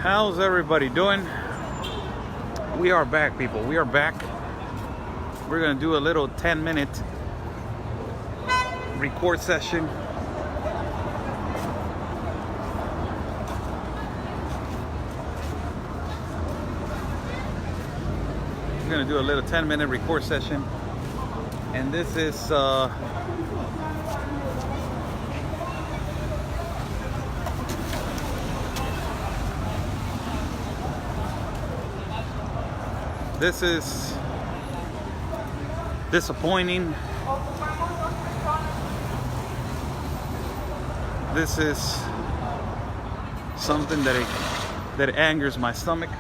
How's everybody doing? We are back, people. We are back. We're gonna do a little 10-minute record session. We're gonna do a little 10-minute record session, and this is this is disappointing. This is something that angers my stomach.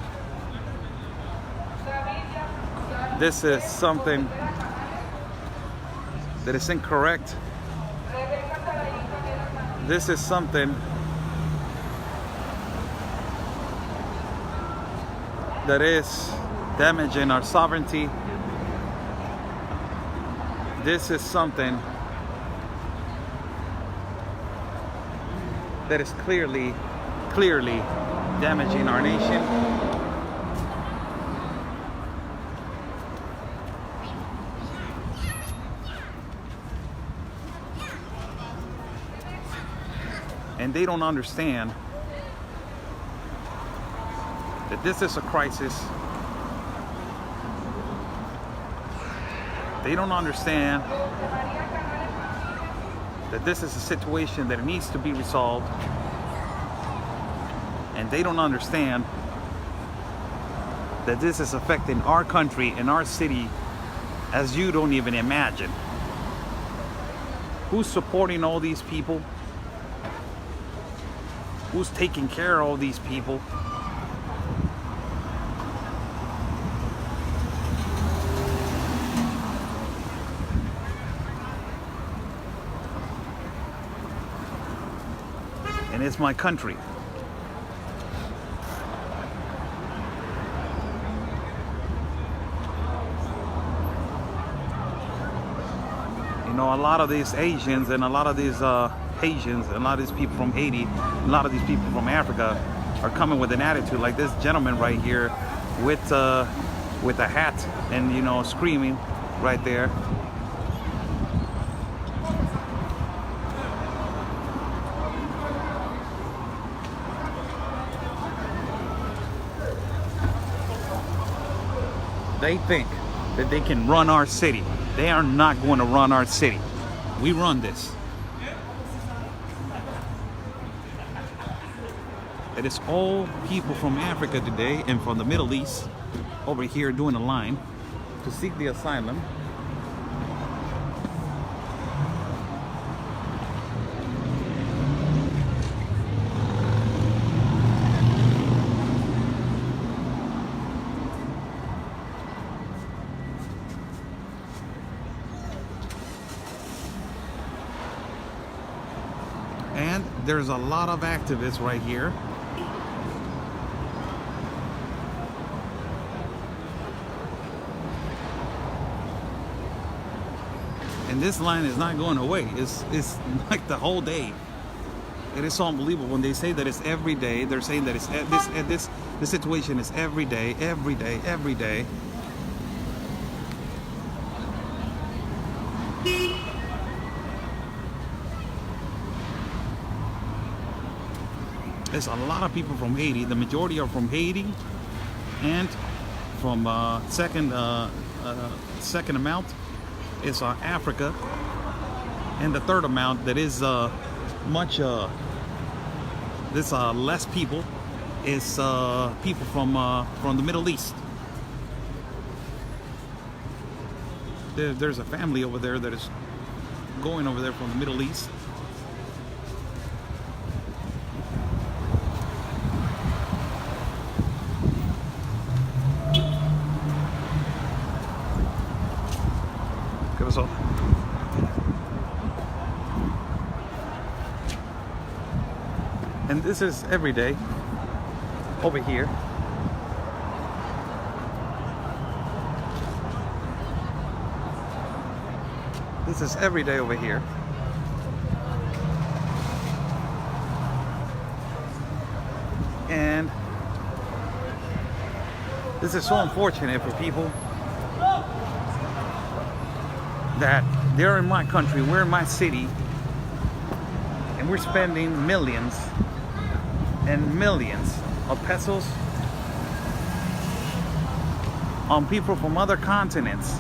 This is something that is incorrect. This is something that is damaging our sovereignty. This is something that is clearly damaging our nation. And they don't understand that this is a crisis. They don't understand that this is a situation that needs to be resolved. And they don't understand that this is affecting our country and our city as you don't even imagine. Who's supporting all these people? Who's taking care of all these people? And it's my country. You know, a lot of these Asians and a lot of these Haitians and a lot of these people from Haiti, a lot of these people from Africa are coming with an attitude like this gentleman right here with a hat and, you know, screaming right there. They think that they can run our city. They are not going to run our city. We run this. It is all people from Africa today and from the Middle East over here doing a line to seek the asylum. And there's a lot of activists right here. And this line is not going away. It's like the whole day. It is so unbelievable when they say that it's every day. They're saying that it's this situation is every day, every day, every day. There's a lot of people from Haiti. The majority are from Haiti, and from second amount is Africa, and the third amount that is less people is people from the Middle East. There's a family over there that is going over there from the Middle East. And this is every day over here. This is every day over here. And This is so unfortunate for people that they're in my country, we're in my city, and we're spending millions and millions of pesos on people from other continents,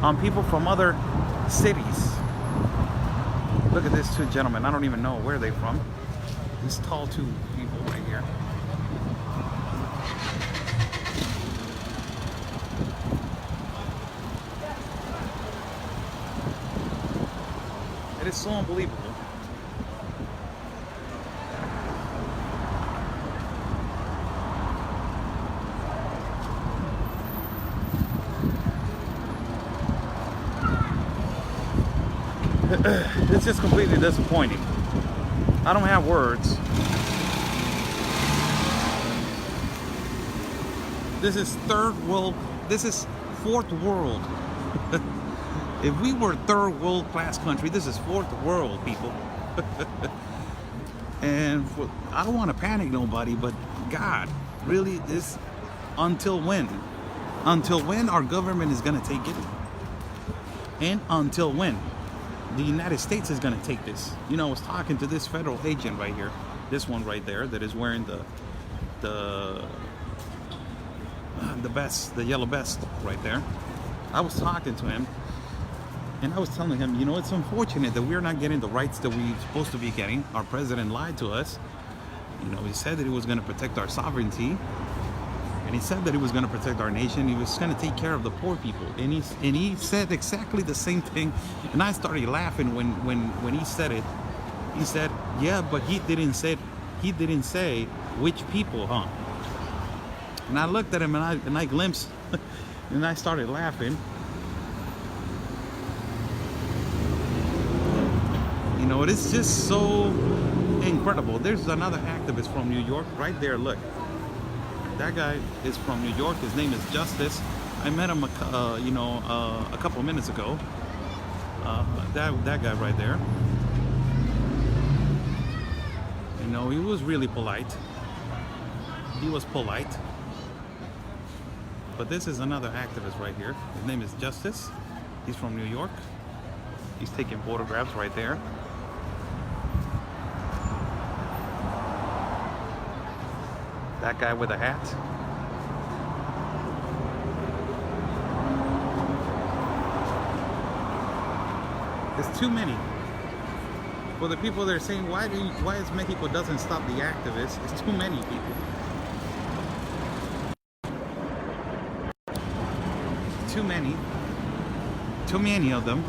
on people from other cities. Look at these two gentlemen. I don't even know where they're from. These tall two people right here. It is so unbelievable. It's just completely disappointing. I don't have words. This is third world. This is fourth world. If we were third world class country, this is fourth world, people. And I don't want to panic nobody, but God, really, this until when? Until when our government is going to take it? And until when the United States is going to take this? You know, I was talking to this federal agent right here, this one right there, that is wearing the vest, the yellow vest right there. I was talking to him, and I was telling him, you know, it's unfortunate that we're not getting the rights that we're supposed to be getting. Our president lied to us. You know, he said that he was going to protect our sovereignty, and he said that he was going to protect our nation. He was going to take care of the poor people, and he said exactly the same thing. And I started laughing when he said it. He said, "Yeah, but he didn't say which people, huh?" And I looked at him and I glimpsed, and I started laughing. You know, it's just so incredible. There's another activist from New York right there. Look, that guy is from New York. His name is Justice. I met him, a couple minutes ago. That guy right there. You know, he was really polite. He was polite. But this is another activist right here. His name is Justice. He's from New York. He's taking photographs right there. That guy with a hat. There's too many. For the people that are saying, why is Mexico doesn't stop the activists? It's too many people. Too many of them.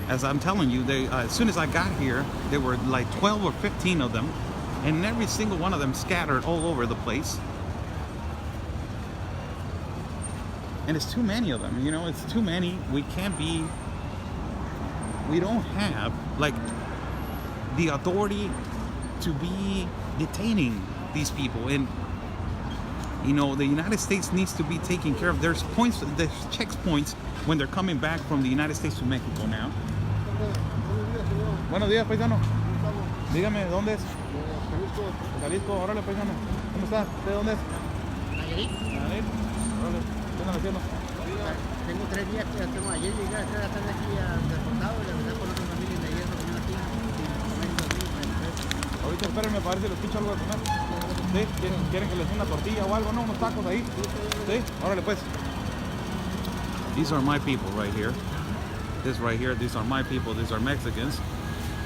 As I'm telling you, they as soon as I got here, there were like 12 or 15 of them, and every single one of them scattered all over the place. And it's too many of them, you know, it's too many. We don't have like the authority to be detaining these people. And you know, the United States needs to be taking care of. There's checkpoints when they're coming back from the United States to Mexico now. Buenos días, paisano. Dígame, ¿dónde es? Jalisco. Órale, paisano. ¿Cómo está? ¿Usted dónde es? Nayarit. Nayarit. Órale. ¿Qué andan haciendo? Tengo 3 días que hacemos. Ayer llegué a estar aquí deportado y la verdad con otra familia de ayer dormí aquí. Ahorita espérenme para ver si les escucho algo de comer. ¿Sí? ¿Quieren que les dé una tortilla o algo? ¿No? ¿Unos tacos ahí? ¿Sí? Órale pues. These are my people right here. This right here, these are my people. These are Mexicans.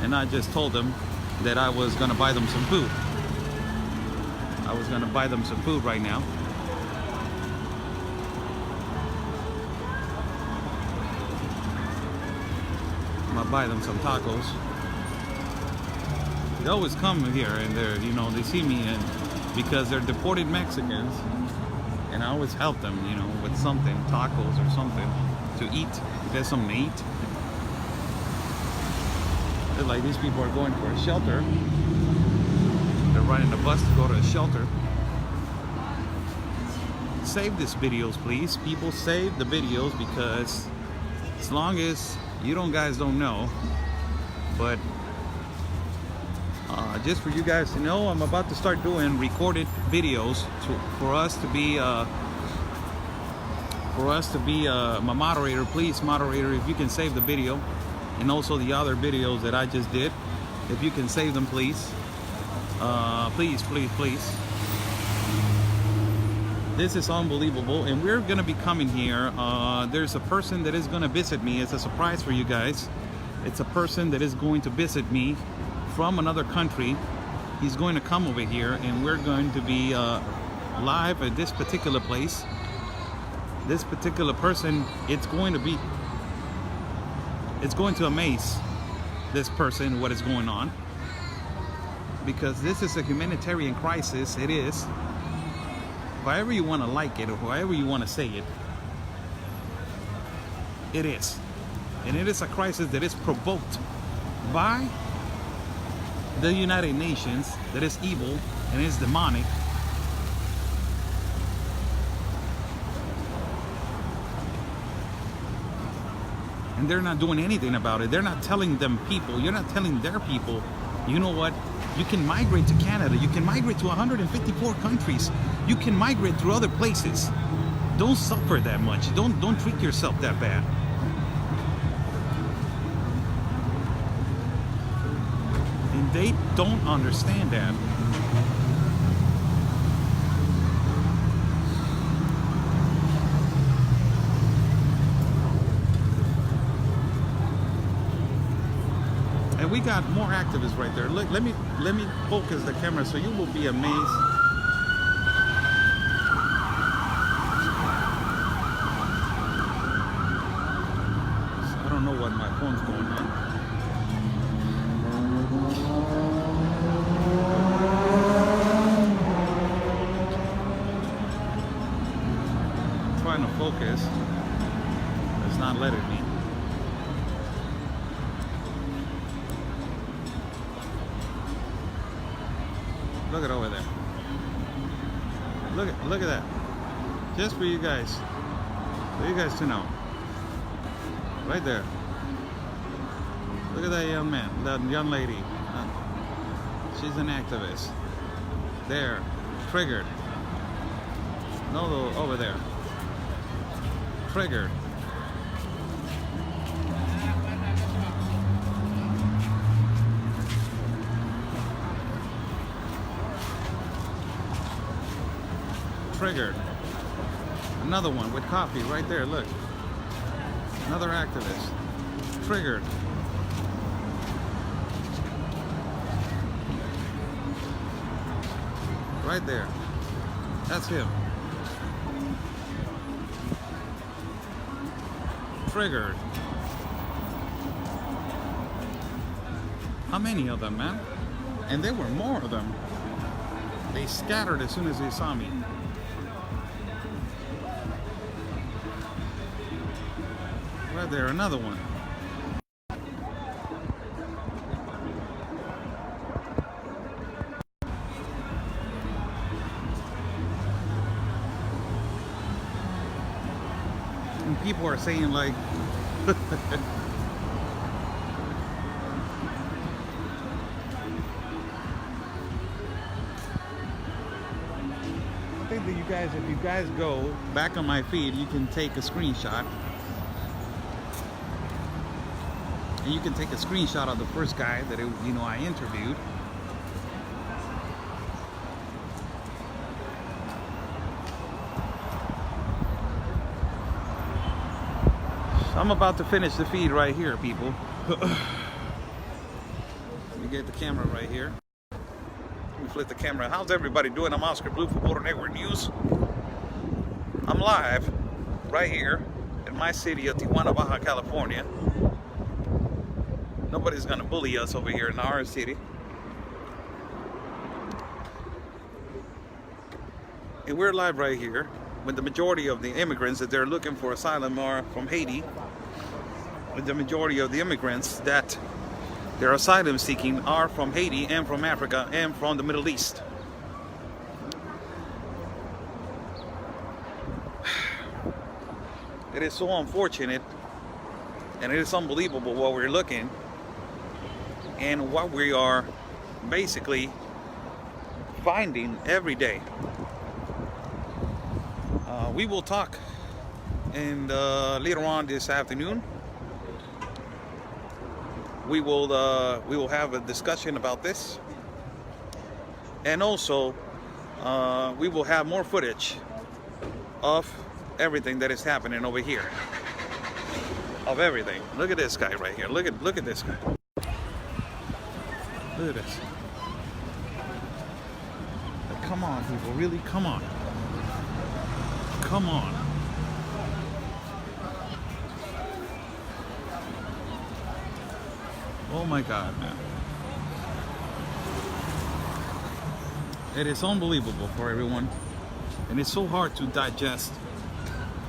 And I just told them that I was going to buy them some food. I was going to buy them some food right now. I'm going to buy them some tacos. They always come here and they see me, and because they're deported Mexicans, and I always help them, with something, tacos or something to eat. Get something to eat. It's like these people are going for a shelter. They're riding a bus to go to a shelter. Save these videos, please. People, save the videos, because as long as you guys don't know, but Just for you guys to know, I'm about to start doing recorded videos for us to be my moderator. Please, moderator, if you can save the video, and also the other videos that I just did, if you can save them, please. Please, please, please. This is unbelievable, and we're gonna be coming here. There's a person that is gonna visit me. It's a surprise for you guys. It's a person that is going to visit me from another country. He's going to come over here, and we're going to be live at this particular place. This particular person, it's going to amaze this person what is going on, because this is a humanitarian crisis. It is, however you want to like it or however you want to say it, it is. And it is a crisis that is provoked by the United Nations, that is evil and is demonic. And they're not doing anything about it. They're not telling them people, you're not telling their people, you know what, you can migrate to Canada, you can migrate to 154 countries, you can migrate through other places. Don't suffer that much. Don't treat yourself that bad. And they don't understand that. And we got more activists right there. Look, let me focus the camera so you will be amazed. I don't know what my phone's going on. I'm trying to focus. It's not letting me. Look at over there. Look at that. Just for you guys. For you guys to know. Right there. Look at that young man, that young lady. She's an activist. There. Triggered. No, over there. Triggered. Triggered. Another one with coffee right there, look. Another activist. Triggered. Right there. That's him. Triggered. How many of them, man? And there were more of them. They scattered as soon as they saw me. Right there, another one. And people are saying like, I think that you guys, if you guys go back on my feed, you can take a screenshot. And you can take a screenshot of the first guy that I interviewed. I'm about to finish the feed right here, people. Let me get the camera right here. Let me flip the camera. How's everybody doing? I'm Oscar Blue for Border Network News. I'm live right here in my city of Tijuana, Baja California. Nobody's gonna bully us over here in our city. And we're live right here with the majority of the immigrants that they're looking for asylum are from Haiti. With the majority of the immigrants that they're asylum seeking are from Haiti and from Africa and from the Middle East. It is so unfortunate and it is unbelievable what we're looking and what we are basically finding every day. We will talk, and later on this afternoon, we will have a discussion about this, and also we will have more footage of everything that is happening over here. Of everything. Look at this guy right here. Look at this guy. Look at this. Like, come on, people. Really, come on. Come on. Oh my God, man. It is unbelievable for everyone. And it's so hard to digest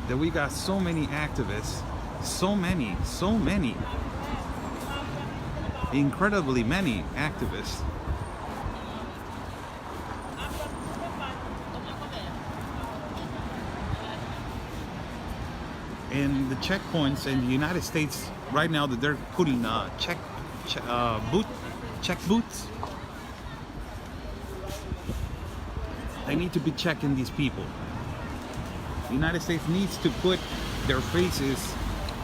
that we got so many activists, so many, incredibly many activists. And the checkpoints in the United States right now that they're putting check booths. They need to be checking these people. The United States needs to put their faces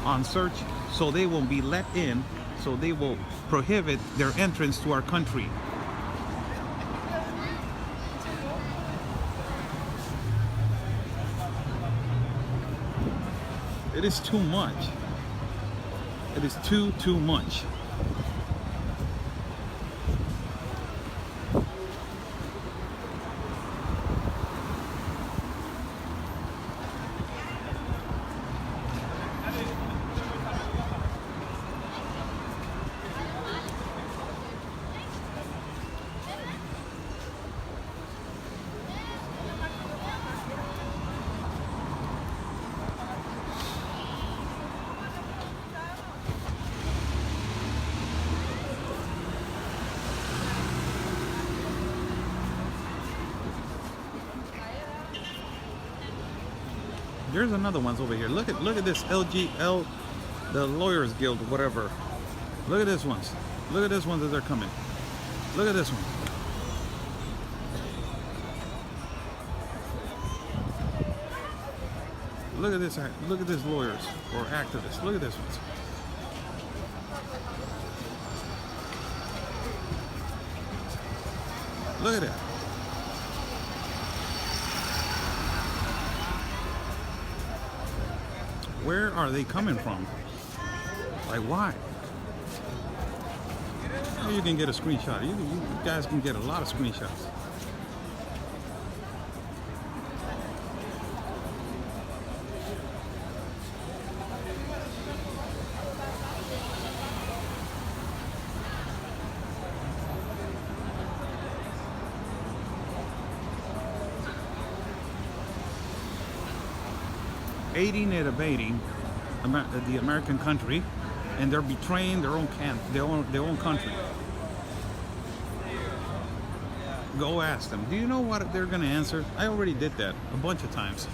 on search so they will be let in, so they will prohibit their entrance to our country. It is too much. It is too much. There's another ones over here. Look at this LGL, the Lawyers Guild, whatever. Look at this ones. Look at this one that they're coming. Look at this one. Look at this. Look at this lawyers or activists. Look at this ones. Look at that. Where are they coming from? Like, why? You can get a screenshot. You guys can get a lot of screenshots. Aiding and abetting the American country, and they're betraying their own country. Go ask them. Do you know what they're going to answer? I already did that a bunch of times.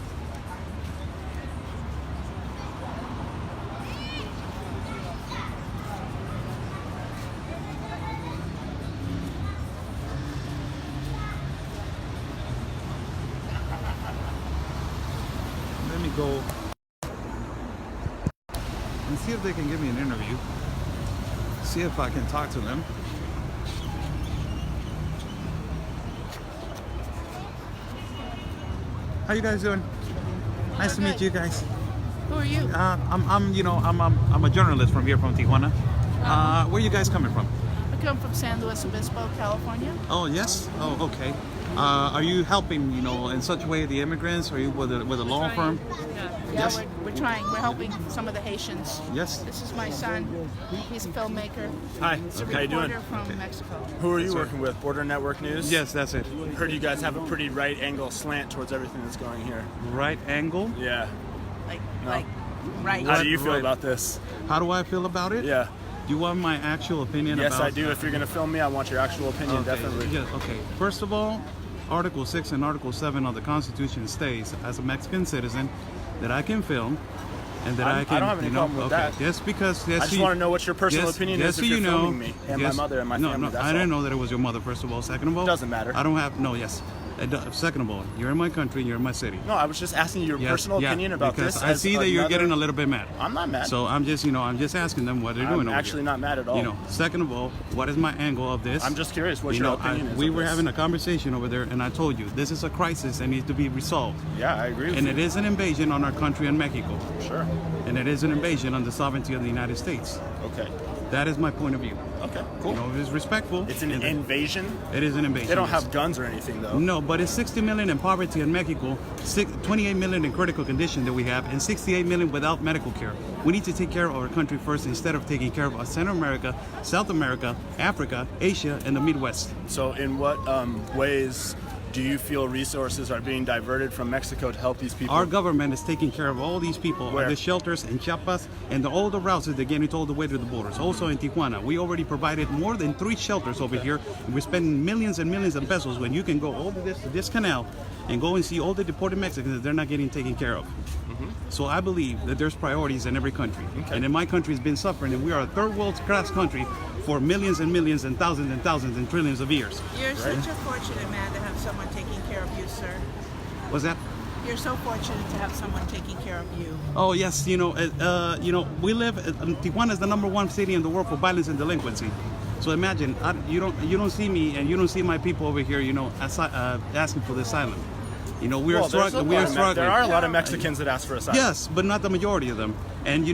Let me go and see if they can give me an interview. See if I can talk to them. How you guys doing? Nice to meet you guys. Who are you? I'm a journalist from here, from Tijuana. Where are you guys coming from? I come from San Luis Obispo, California. Oh yes. Oh okay. Are you helping, in such a way the immigrants? Are you with a law firm? Yeah, Yes. we're trying. We're helping some of the Haitians. Yes. This is my son. He's a filmmaker. Hi, He's a how you doing? reporter from Mexico. Who are you That's right. working with? Border Network News? Yes, that's it. Heard you guys have a pretty right angle slant towards everything that's going here. Right angle. Yeah. Like, No. right. How do you feel Right. about this? How do I feel about it? Yeah. Do you want my actual opinion? Yes, about I do. If you're going to film me, I want your actual opinion, Okay. definitely. Yeah, okay. First of all, Article 6 and Article 7 of the Constitution states, as a Mexican citizen, that I can film and that I can. I don't have any problem with that. Just because. I just want to know what your personal opinion is if you're filming me and my mother and my family. No, that's I didn't all. know that it was your mother. First of all, second of all, Doesn't matter. I don't have Yes. Second of all, you're in my country, you're in my city. No, I was just asking you your personal opinion about because this. I see that you're getting a little bit mad. I'm not mad. So I'm just asking them what they're doing. I'm actually not mad at all. Second of all, what is my angle of this? I'm just curious what your opinion is. We were having a conversation over there, and I told you this is a crisis that needs to be resolved. Yeah, I agree with and you. it is an invasion on our country and Mexico. Sure. And it is an invasion on the sovereignty of the United States. Okay. That is my point of view. Okay, cool. It's respectful. It's an invasion? It is an invasion. They don't have guns or anything, though. No, but it's 60 million in poverty in Mexico, 28 million in critical condition that we have, and 68 million without medical care. We need to take care of our country first instead of taking care of Central America, South America, Africa, Asia, and the Midwest. So in what ways do you feel resources are being diverted from Mexico to help these people? Our government is taking care of all these people Where? at the shelters in Chiapas and all the routes that they're getting all the way to the borders. Also in Tijuana, we already provided more than 3 shelters over here. We're spending millions and millions of pesos when you can go over this canal and go and see all the deported Mexicans that they're not getting taken care of. So I believe that there's priorities in every country. Okay. And in my country has been suffering, and we are a third world class country for millions and millions and thousands and trillions of years. You're such a fortunate man to have someone taking care of you, sir. What's that? You're so fortunate to have someone taking care of you. Oh yes, we live. Tijuana is the #1 city in the world for violence and delinquency. So imagine, you don't see me and you don't see my people over here, asking for the asylum. We are struggling. There are a lot of Mexicans that ask for asylum. Yes, but not the majority of them. And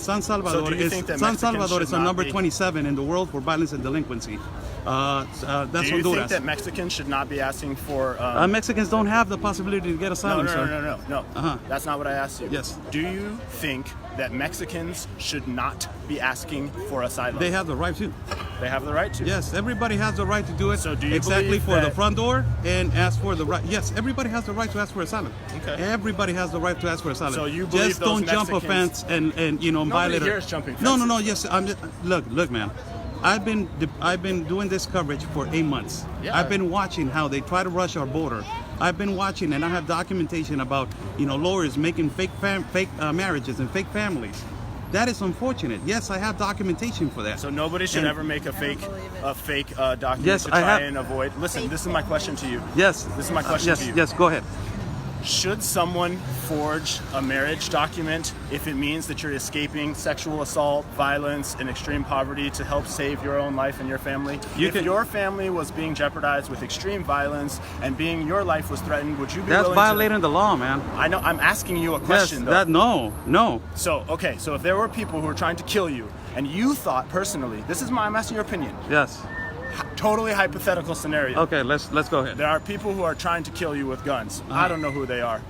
San Salvador is on number 27 in the world for violence and delinquency. That's Do you Honduras. think that Mexicans should not be asking for? Mexicans don't have the possibility to get asylum, No. Uh-huh. That's not what I asked you. Yes. Do you think that Mexicans should not be asking for asylum? They have the right to. They have the right to. Yes, everybody has the right to do it. So do you exactly believe for the that- front door and ask for the right? Yes, everybody has the right to ask for asylum. Okay. Everybody has the right to ask for asylum. So you believe just those don't jump a Mexicans- fence and violate. here is jumping No. fences. Yes, look, man. I've been doing this coverage for 8 months. Yeah. I've been watching how they try to rush our border. I've been watching, and I have documentation about lawyers making fake marriages and fake families. That is unfortunate. Yes, I have documentation for that. So nobody should And- ever make a fake document Yes, to I try have- and avoid. Listen, this is my question to you. Yes. This is my question yes, to you. Yes, go ahead. Should someone forge a marriage document if it means that you're escaping sexual assault, violence, and extreme poverty to help save your own life and your family? If your family was being jeopardized with extreme violence and your life was threatened, would you be That's willing violating the law, man. I know, I'm asking you a question, though. No. So if there were people who were trying to kill you, and you thought personally, I'm asking your opinion, Yes. totally hypothetical scenario. Okay, let's go ahead. There are people who are trying to kill you with guns. I don't know who they are.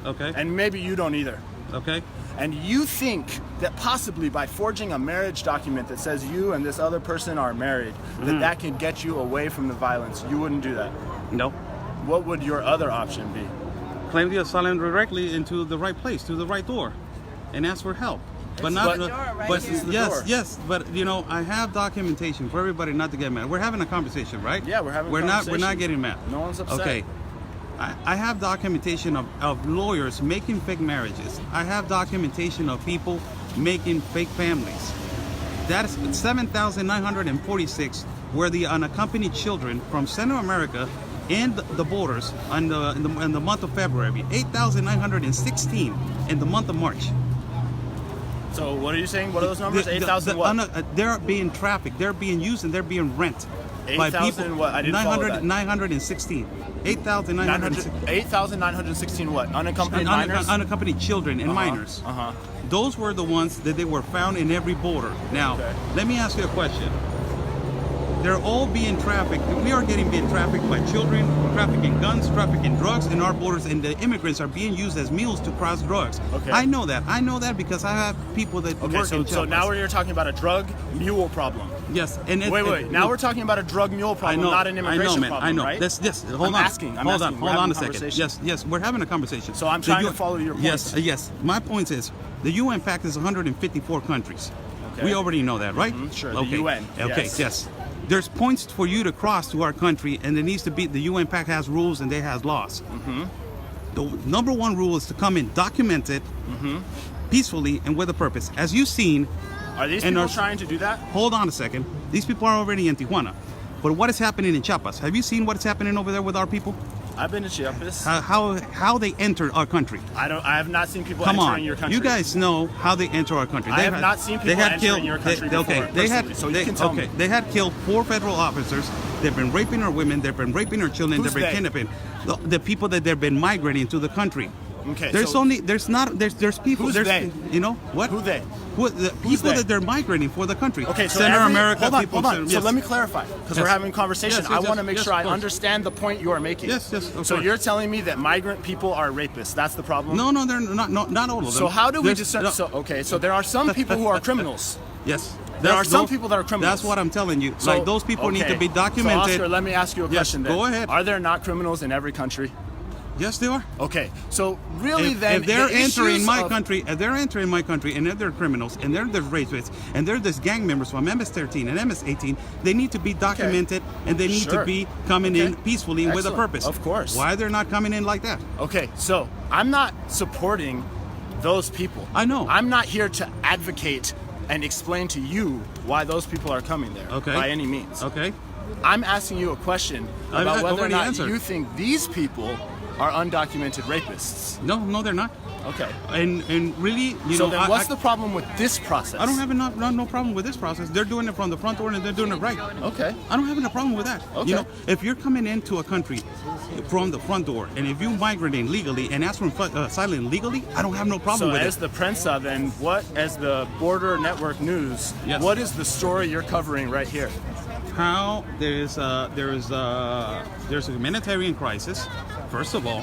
Okay. And maybe you don't either. Okay. And you think that possibly by forging a marriage document that says you and this other person are married, that can get you away from the violence. You wouldn't do that. No. What would your other option be? Claim the asylum directly into the right place, to the right door, and ask for help. But not. the door right but here. This is the yes, door. yes. But I have documentation for everybody not to get mad. We're having a conversation, right? Yeah, we're having a We're conversation. not getting mad. No one's upset. Okay. I have documentation of lawyers making fake marriages. I have documentation of people making fake families. That is 7,946 were the unaccompanied children from Central America and the borders in the month of February. 8,916 in the month of March. So what are you saying? What are those numbers? 8,000 what? They're being trafficked. They're being used and they're being rent. 8,000 what? I didn't follow that. 916. 8,916. 8,916 what? Unaccompanied minors? Unaccompanied children and minors. Uh-huh. Those were the ones that they were found in every border. Now, Okay. let me ask you a question. They're all being trafficked. We are being trafficked by children, trafficking guns, trafficking drugs in our borders, and the immigrants are being used as mules to cross drugs. Okay. I know that. I know that because I have people that Okay, work so, in so now Chiapas. you're talking about a drug mule problem. Yes, and Wait. Now we're talking about a drug mule problem, not an immigration problem, I know. right? Yes. Hold I'm on. asking. Hold on We're having a a second. conversation. Yes. We're having a conversation. So I'm trying to follow your points. Yes. My point is, the UN Pact is 154 countries. Okay. We already know that, right? Sure. The Okay. UN. Okay. Yes. There's points for you to cross to our country, and there needs to be the UN Pact has rules and they has laws. The number one rule is to come in documented, peacefully and with a purpose. As you've seen, Are these and people our- trying to do that? hold on a second. These people are already in Tijuana. But what is happening in Chiapas? Have you seen what's happening over there with our people? I've been to Chiapas. How they enter our country? I have not seen people Come entering on, your country. you guys know how they enter our country. I have not seen people entering your country before, so you can tell me. They had killed 4 federal officers. They've been raping our women. They've been raping our children. Who's they've been they? kidnapping the people that they've been migrating to the country. Okay, There's so- there's people. Who's there's, they? You know what? Who they? The Who's people they? that they're migrating for the country. Okay, so Center America hold on, people. hold on. So Yes. let me clarify, because we're Yes. having a conversation. Yes, I yes, want to make yes, sure of I course. understand the point you are making. Yes, yes, of So course. you're telling me that migrant people are rapists. That's the problem? No, they're not all of them. So how do we There's- discern? no. So okay, so there are some people who are criminals. Yes. There are That's some those- people that are criminals. That's what I'm telling you. So, Like those people need to be documented. So Oscar, let me ask you a Yes, question then. go ahead. Are there not criminals in every country? Yes, they are. Okay, so really If they're the entering issues my of- country, and they're criminals, and they're the rapists, and they're this gang members from MS-13 and MS-18, they need to be documented, and they need Sure. to be coming Okay. in peacefully and with a Excellent. purpose. Of course. Why they're not coming in like that? Okay, so I'm not supporting those people. I know. I'm not here to advocate and explain to you why those people are coming there. Okay. By any means. Okay. I'm asking you a question I've about whether or already not answered. you think these people are undocumented rapists. No, they're not. Okay. And really, you So know, then what's the problem with this process? I don't have no problem with this process. They're doing it from the front door and they're doing it right. Okay. I don't have a problem with that. Okay. You know, if you're coming into a country from the front door, and if you migrating legally and ask for asylum legally, I don't have no problem So with as it. the Prensa, then as the Border Network News, Yes. what is the story you're covering right here? How there's a humanitarian crisis. First of all,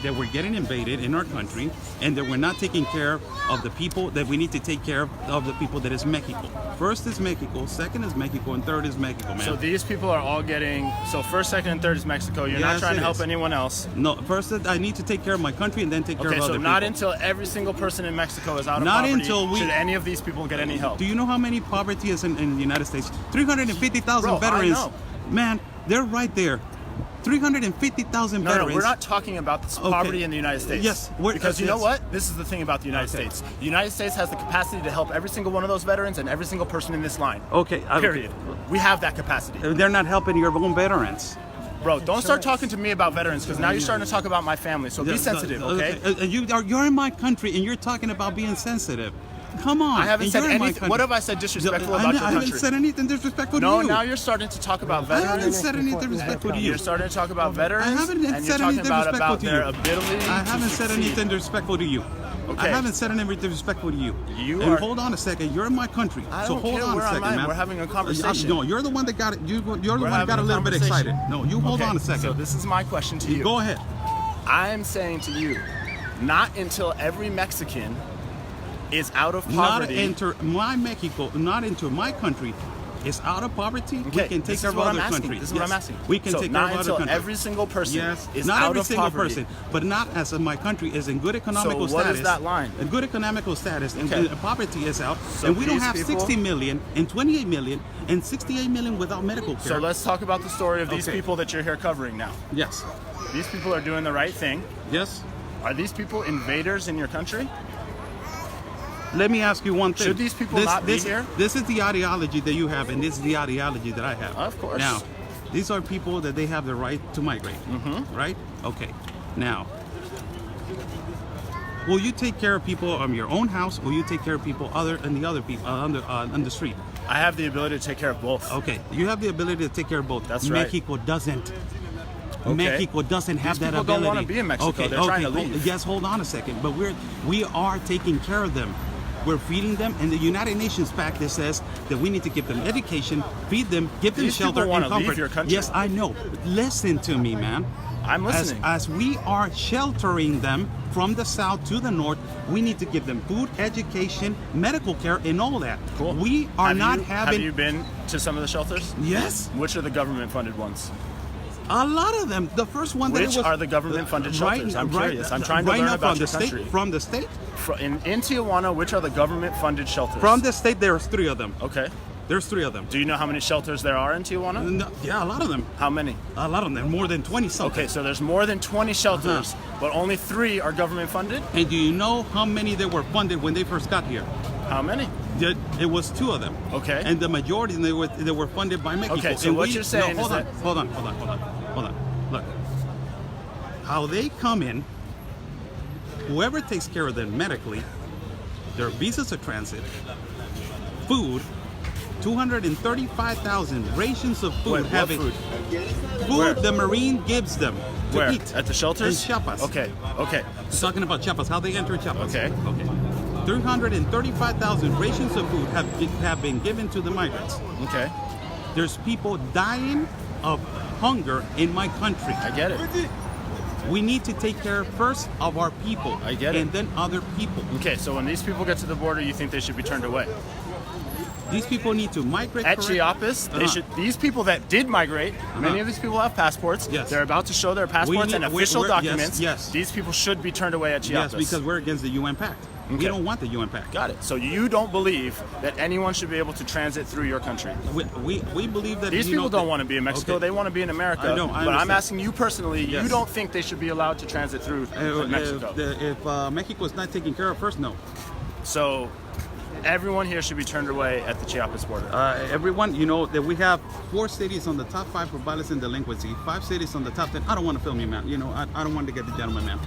that we're getting invaded in our country, and that we're not taking care of the people that we need to take care of the people that is Mexico. First is Mexico, second is Mexico, and third is Mexico, man. So these people are all getting, so first, second, and third is Mexico. You're not Yes, trying to it help is. anyone else. No, first I need to take care of my country and then take care Okay, of so other not people. until every single person in Mexico is out of Not poverty until we- should any of these people get any help. Do you know how many poverty is in the United States? 350,000 Bro, I veterans. know. Man, they're right there. 350,000 No, veterans. we're not talking about this Okay. poverty in the United States. Yes, because you know yes. what? This is the thing about the United Okay. States. The United States has the capacity to help every single one of those veterans and every single person in this line. Okay. Period. We have that capacity. They're not helping your own veterans. Bro, don't start talking to me about veterans because now you're starting to talk about my family. So be sensitive, okay? You're in my country and you're talking about being sensitive. Come on. I haven't and said you're in my anything. country. What have I said disrespectful about your I haven't country? said anything disrespectful No, to you. now you're starting to talk about I veterans. haven't said anything disrespectful to you. You're starting to talk about veterans. I haven't and said you're anything talking about disrespectful to their you. ability I to haven't said succeed. anything disrespectful to you. Okay. I haven't said anything disrespectful to you. You and are- hold on a second. You're in my country. I so don't hold care on where a I'm second, at. man. We're having a conversation. No, you're the one that got it. You're the We're one that got having a little bit conversation. excited. No, you hold Okay, on a second. So this is my question to you. Go ahead. I'm saying to you, not until every Mexican is out of Not poverty. enter my Mexico, not into my country, is out of poverty. Okay, we can this take is care of what I'm other asking. countries. This is what I'm asking. We can So take care not of other until countries. every single person Yes, is not out every of single poverty. person, but not as my country is in good economical So what status. is that line? A good economical status, and Okay. poverty is out, So and we don't these have people- 60 million and 28 million and 68 million without medical care. So let's talk about the story of these Okay. people that you're here covering now. Yes, These people are doing the right thing. yes. Are these people invaders in your country? Let me ask you one thing. Should these people not be here? This is the ideology that you have, and this is the ideology that I have. Of course. Now, these are people that they have the right to migrate, right? Okay. Now, will you take care of people on your own house, or will you take care of people on the street? I have the ability to take care of both. Okay, you have the ability to take care of both. That's right. Mexico doesn't. Okay. Mexico doesn't have These that people ability. don't wanna be in Mexico. Okay, They're trying to hold- leave. Yes, hold on a second. But we are taking care of them. We're feeding them, and the United Nations Pact that says that we need to give them education, feed them, give them These people shelter and wanna leave comfort. your country. Yes, I know. Listen to me, man. I'm listening. As we are sheltering them from the south to the north, we need to give them food, education, medical care, and all that. Cool. We are not Have having. you been to some of the shelters? Yes, Which are the government-funded ones? a lot of them. The first one that Which it was, are the government-funded shelters? I'm curious. I'm trying to right learn now about from your the state. country. From the state. In Tijuana, which are the government-funded shelters? From the state, there's 3 of them. Okay. There's 3 of them. Do you know how many shelters there are in Tijuana? No, yeah, a lot of them. How many? A lot of them. More than 20 something. Okay, so there's more than 20 shelters, but only 3 are government funded? And do you know how many they were funded when they first got here? How many? It was 2 of them. Okay. And the majority they were funded by Mexico. Okay, so And what you're saying hold is on, that... hold on. Look, how they come in, whoever takes care of them medically, their visas of transit, food, 235,000 rations of food. Wait, what food? Food Where? the Marine gives them to Where? eat. At the shelters? In Chiapas. Okay. Talking about Chiapas, how they enter Chiapas. Okay. 335,000 rations of food have been given to the migrants. Okay. There's people dying of hunger in my country. I get it. We need to take care first of our people. I get it. And then other people. Okay, so when these people get to the border, you think they should be turned away? These people need to migrate. At Chiapas, they should. These people that did migrate, many of these people have passports. Yes. They're about to show their passports and official documents. Yes. These people should be turned away at Chiapas. Yes, because we're against the UN Pact. We Okay. don't want the UN Pact. Got it. So you don't believe that anyone should be able to transit through your country? We believe that These people don't want to be in Mexico. Okay. They want to be in America. I know, I but I'm understand. asking you personally, Yes. you don't think they should be allowed to transit through Mexico? If Mexico is not taken care of first, no. So everyone here should be turned away at the Chiapas border. Everyone, you know that we have 4 cities on the top 5 for violence and delinquency, 5 cities on the top 10. I don't want to film you, man. You know, I don't want to get the gentleman, man.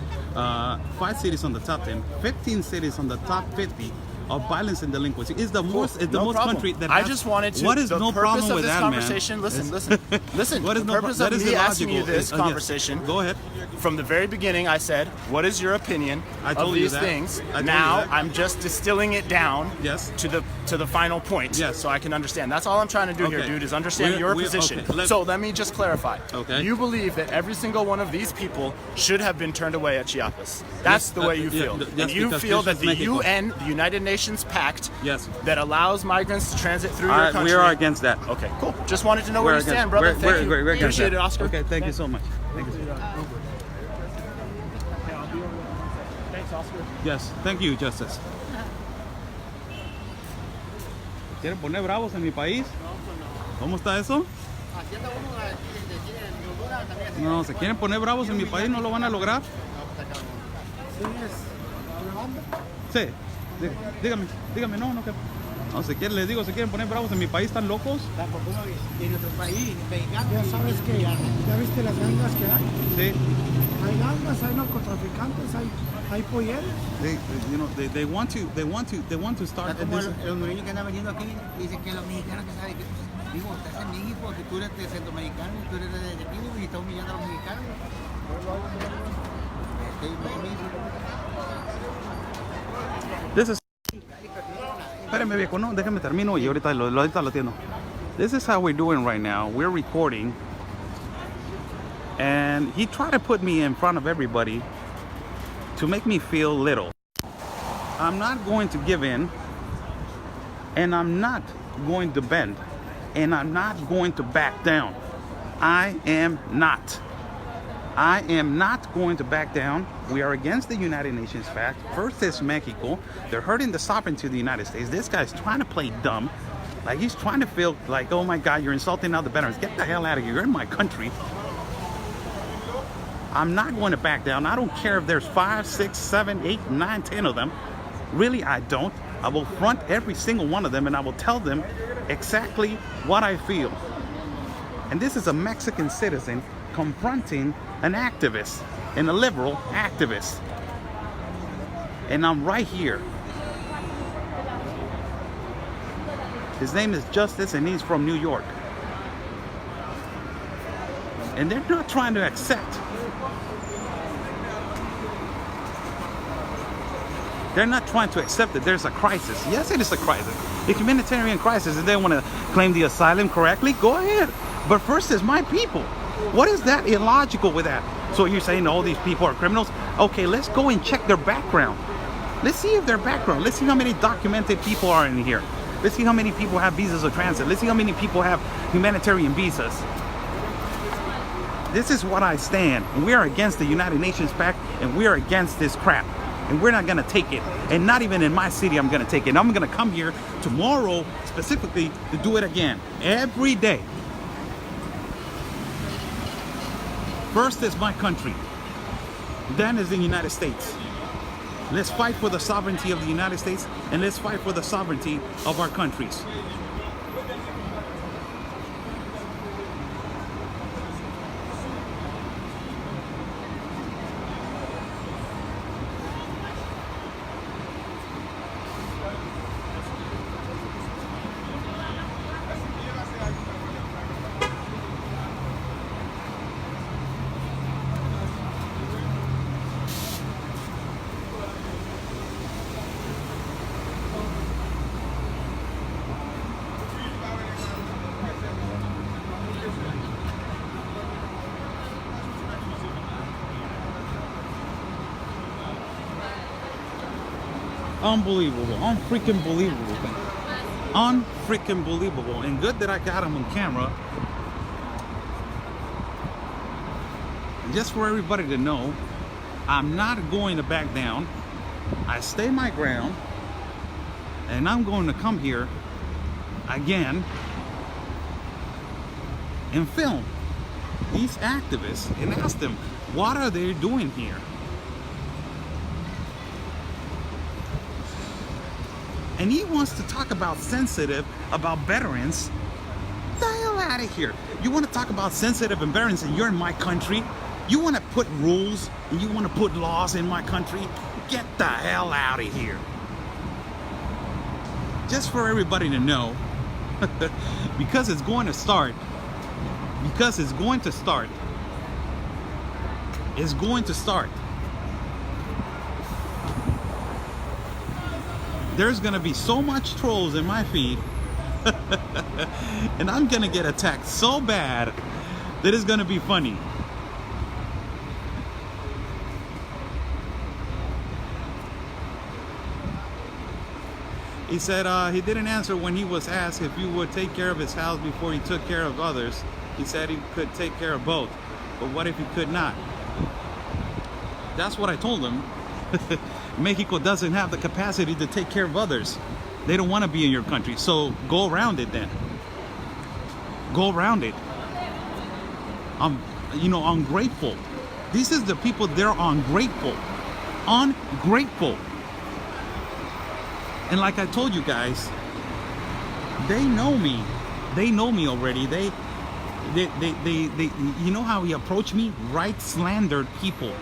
5 cities on the top 10, 15 cities on the top 50 of violence and delinquency. Is the most No problem. country that I has, just wanted to. What is the no purpose problem of with this that, conversation? man? Listen. What is The no purpose that of is me asking you illogical. this Yes. conversation. Go ahead. From the very beginning, I said, "What is your opinion I of told you these that. things?" I told Now you that. I'm just distilling it down. Yes. To the final point. Yes. So I can understand. That's all I'm trying to do here, Okay. dude. Is understand your position. Okay. So let me just clarify. Okay. You believe that every single one of these people should have been turned away at Chiapas. That's Yes, the way you yeah, feel. yes, And you because feel this that is the Mexico. UN, the United Nations Pact, Yes. that allows migrants to transit through your country. We are against that. Okay, cool. Just wanted to know where We're you stand, against- brother. we're- Thank we're- you. we're against Appreciate that. it, Oscar. Okay, thank you so much. Thank you. Thanks, Oscar. Yes, thank you, Justice. ¿Quieren poner bravos en mi país? ¿Cómo está eso? Haciendo uno aquí en Honduras también así. No, se quieren poner bravos en mi país, no lo van a lograr. Sí, dígame, no, que... No, les digo, se quieren poner bravos en mi país, ¿están locos? En nuestro país, mexicano. Ya sabes que ya viste las gangas que hay. Sí. Hay gangas, hay narcotraficantes, hay polleros. They want to start Está como this. los hondureños que andan veniendo aquí, dicen que los mexicanos que saben que digo, estás en México, que tú eres de centroamericano y tú eres de aquí y estás humillando a los mexicanos. This is... Espérame, viejo, no, déjame termino y ahorita lo atiendo. This is how we're doing right now. We're recording. And he tried to put me in front of everybody to make me feel little. I'm not going to give in. And I'm not going to bend. And I'm not going to back down. I am not going to back down. We are against the United Nations Pact. First is Mexico. They're hurting the sovereignty of the United States. This guy's trying to play dumb. Like he's trying to feel like, oh my God, you're insulting other veterans. Get the hell out of here. You're in my country. I'm not going to back down. I don't care if there's 5, 6, 7, 8, 9, 10 of them. Really, I don't. I will front every single one of them and I will tell them exactly what I feel. And this is a Mexican citizen confronting an activist and a liberal activist. And I'm right here. His name is Justice and he's from New York. And they're not trying to accept. They're not trying to accept that there's a crisis. Yes, it is a crisis. A humanitarian crisis. If they want to claim the asylum correctly, go ahead. But first is my people. What is that illogical with that? So you're saying all these people are criminals? Okay, let's go and check their background. Let's see if their background. Let's see how many documented people are in here. Let's see how many people have visas of transit. Let's see how many people have humanitarian visas. This is what I stand. We are against the United Nations Pact and we are against this crap. and we're not gonna take it. And not even in my city I'm gonna take it. I'm gonna come here tomorrow specifically to do it again, every day. First is my country, then is the United States. Let's fight for the sovereignty of the United States, and let's fight for the sovereignty of our countries. Unbelievable, unfreaking believable, unfreaking believable. And good that I got him on camera, just for everybody to know, I'm not going to back down. I stay my ground, and I'm going to come here again and film these activists and ask them, what are they doing here? And he wants to talk about sensitive, about veterans. Get the hell out of here. You want to talk about sensitive and veterans and you're in my country? You want to put rules and you want to put laws in my country? Get the hell out of here. Just for everybody to know, because it's going to start, it's going to start. There's gonna be so much trolls in my feed and I'm gonna get attacked so bad that it's gonna be funny. He said he didn't answer when he was asked if you would take care of his house before he took care of others. He said he could take care of both, but what if he could not? That's what I told him. Mexico doesn't have the capacity to take care of others. They don't want to be in your country, so go around it then. Go around it. Ungrateful. This is the people, they're ungrateful. Ungrateful. And like I told you guys, they know me. They know me already. They you know how he approached me? Right slandered people.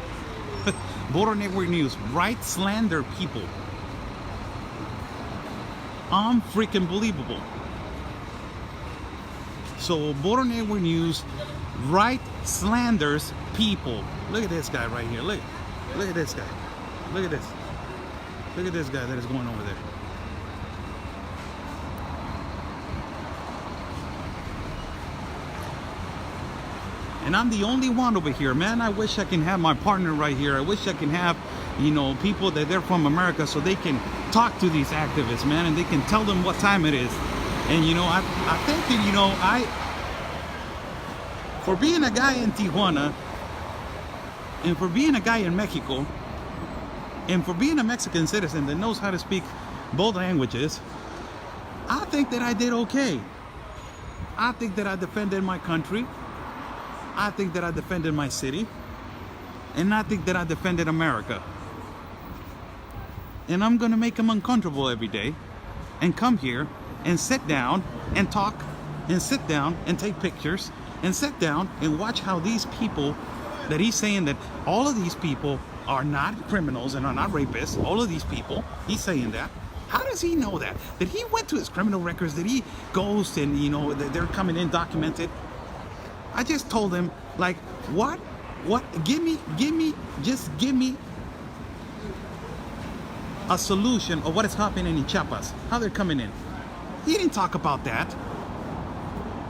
Border Network News, right slander people. Unfreaking believable. So Border Network News, right slanders people. Look at this guy right here. Look at this guy. Look at this. Look at this guy that is going over there. And I'm the only one over here, man. I wish I can have my partner right here. I wish I can have, people that they're from America so they can talk to these activists, man, and they can tell them what time it is. And, I think that, for being a guy in Tijuana, and for being a guy in Mexico, and for being a Mexican citizen that knows how to speak both languages, I think that I did okay. I think that I defended my country. I think that I defended my city, and I think that I defended America. And I'm gonna make them uncomfortable every day and come here and sit down and talk and sit down and take pictures and sit down and watch how these people that he's saying that all of these people are not criminals and are not rapists. All of these people, he's saying that. How does he know that? That he went to his criminal records, that he goes and, they're coming in documented. I just told him, like, what? Give me a solution of what is happening in Chiapas, how they're coming in. He didn't talk about that.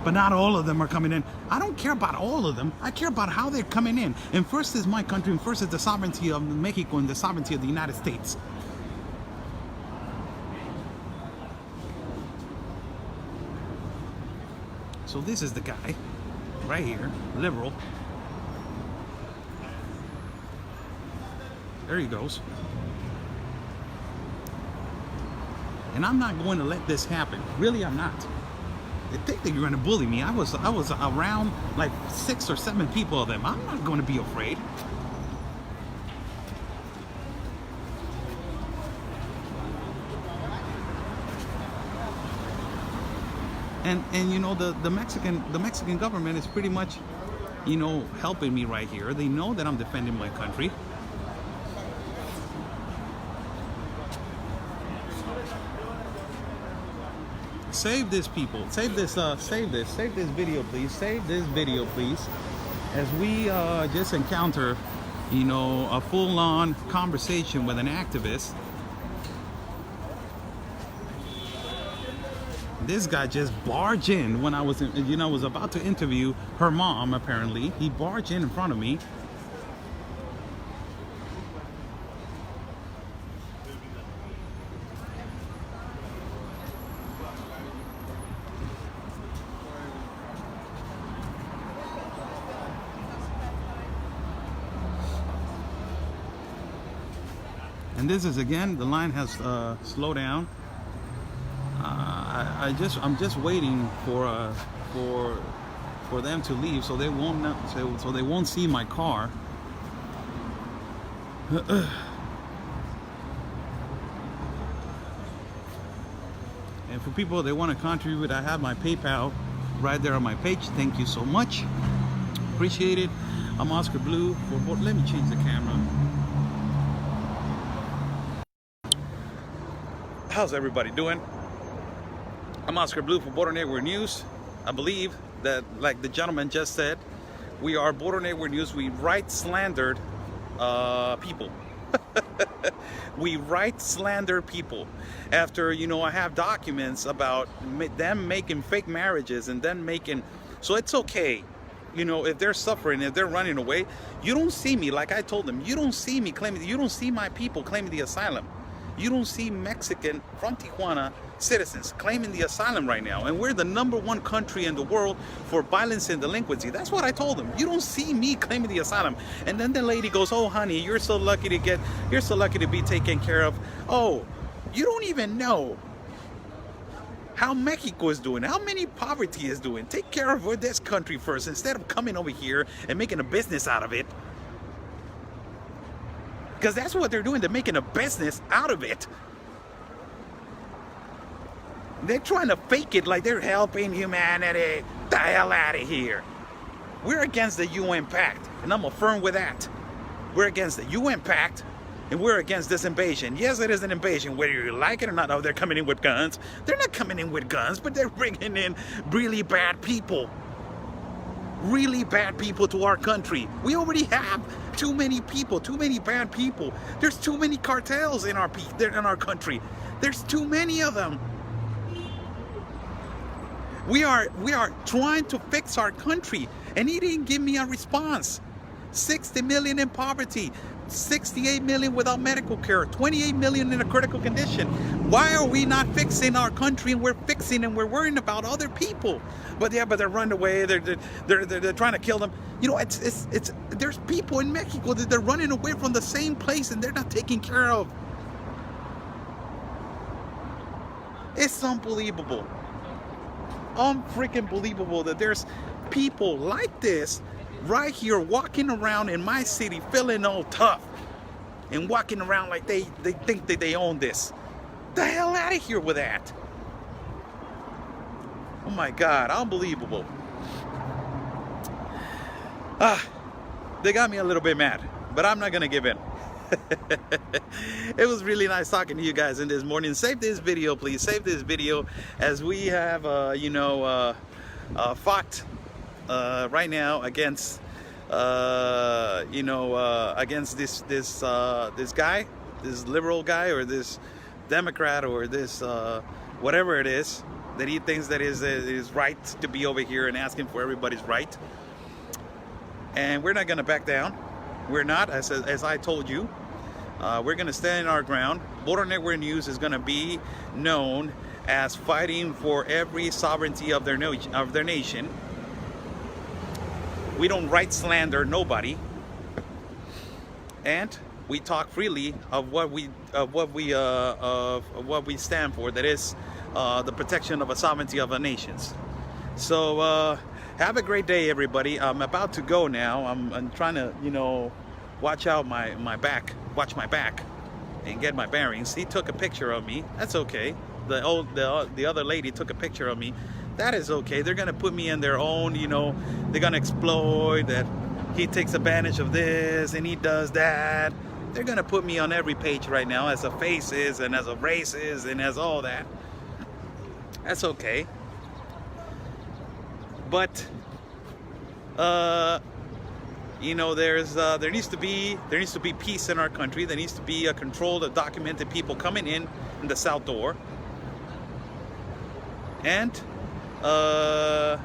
But not all of them are coming in. I don't care about all of them. I care about how they're coming in. And first is my country, and first is the sovereignty of Mexico and the sovereignty of the United States. So this is the guy right here, liberal. There he goes. And I'm not going to let this happen. Really, I'm not. They think that you're going to bully me. I was around like 6 or 7 people of them. I'm not going to be afraid. And you know, the Mexican government is pretty much, you know, helping me right here. They know that I'm defending my country. Save this, people. Save this video, please. Save this video, please. As we just encounter, you know, a full-on conversation with an activist. This guy just barged in when I was, you know, was about to interview her mom. Apparently, he barged in front of me. And this is, again, the line has slowed down. I'm just waiting for them to leave, so they won't see my car. And for people that want to contribute, I have my PayPal right there on my page. Thank you so much. Appreciate it. I'm Oscar Blue. Let me change the camera. How's everybody doing? I'm Oscar Blue for Border Network News. I believe that, like the gentleman just said, we are Border Network News. We right-slandered people. We right-slander people. After, you know, I have documents about them making fake marriages and then making... So it's okay. You know, if they're suffering, if they're running away, you don't see me, like I told them, you don't see me claiming, you don't see my people claiming the asylum. You don't see Mexican from Tijuana citizens claiming the asylum right now. And we're the _1 country in the world for violence and delinquency. That's what I told them. You don't see me claiming the asylum. And then the lady goes, oh, honey, you're so lucky to be taken care of. Oh, you don't even know how Mexico is doing, how many poverty is doing. Take care of this country first instead of coming over here and making a business out of it. Because that's what they're doing. They're making a business out of it. They're trying to fake it like they're helping humanity. The hell out of here. We're against the UN Pact, and I'm firm with that. We're against the UN Pact, and we're against this invasion. Yes, it is an invasion, whether you like it or not. Oh, they're coming in with guns. They're not coming in with guns, but they're bringing in really bad people. Really bad people to our country. We already have too many people, too many bad people. There's too many cartels in our country. There's too many of them. We are trying to fix our country, and he didn't give me a response. 60 million in poverty, 68 million without medical care, 28 million in a critical condition. Why are we not fixing our country? And we're fixing, and we're worrying about other people. But yeah, but they're running away. They're trying to kill them. You know, there's people in Mexico that they're running away from the same place, and they're not taken care of. It's unbelievable. Unfreaking believable that there's people like this right here walking around in my city feeling all tough and walking around like they think that they own this. The hell out of here with that. Oh my God, unbelievable. They got me a little bit mad, but I'm not gonna give in. It was really nice talking to you guys in this morning. Save this video, please. Save this video, as we have fought right now against against this guy, this liberal guy, or this Democrat, or this whatever it is that he thinks that is right to be over here and asking for everybody's right. And we're not gonna back down. We're not, as I told you. We're going to stand our ground. Border Network News is going to be known as fighting for every sovereignty of their nation. We don't right slander nobody. And we talk freely of what we stand for. That is the protection of the sovereignty of our nations. So have a great day, everybody. I'm about to go now. I'm trying to, you know, watch out my back, watch my back, and get my bearings. He took a picture of me. That's okay. The other lady took a picture of me. That is okay. They're gonna put me in their own, you know, they're gonna exploit that he takes advantage of this and he does that. They're gonna put me on every page right now as a faces and as a races and as all that. That's okay. But you know, there needs to be peace in our country. There needs to be a controlled, documented people coming in the south door, and there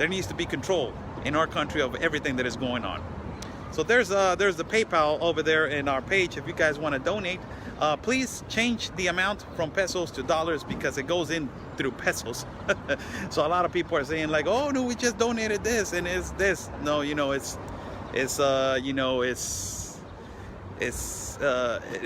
needs to be control in our country of everything that is going on. So there's the PayPal over there in our page. If you guys want to donate, please change the amount from pesos to dollars because it goes in through pesos. So a lot of people are saying like, oh no, we just donated this and it's this. No, you know, it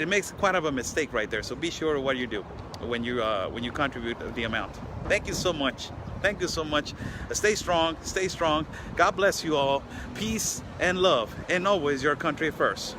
makes quite of a mistake right there. So be sure of what you do when you contribute the amount. Thank you so much. Thank you so much. Stay strong. Stay strong. God bless you all. Peace and love. And always your country first.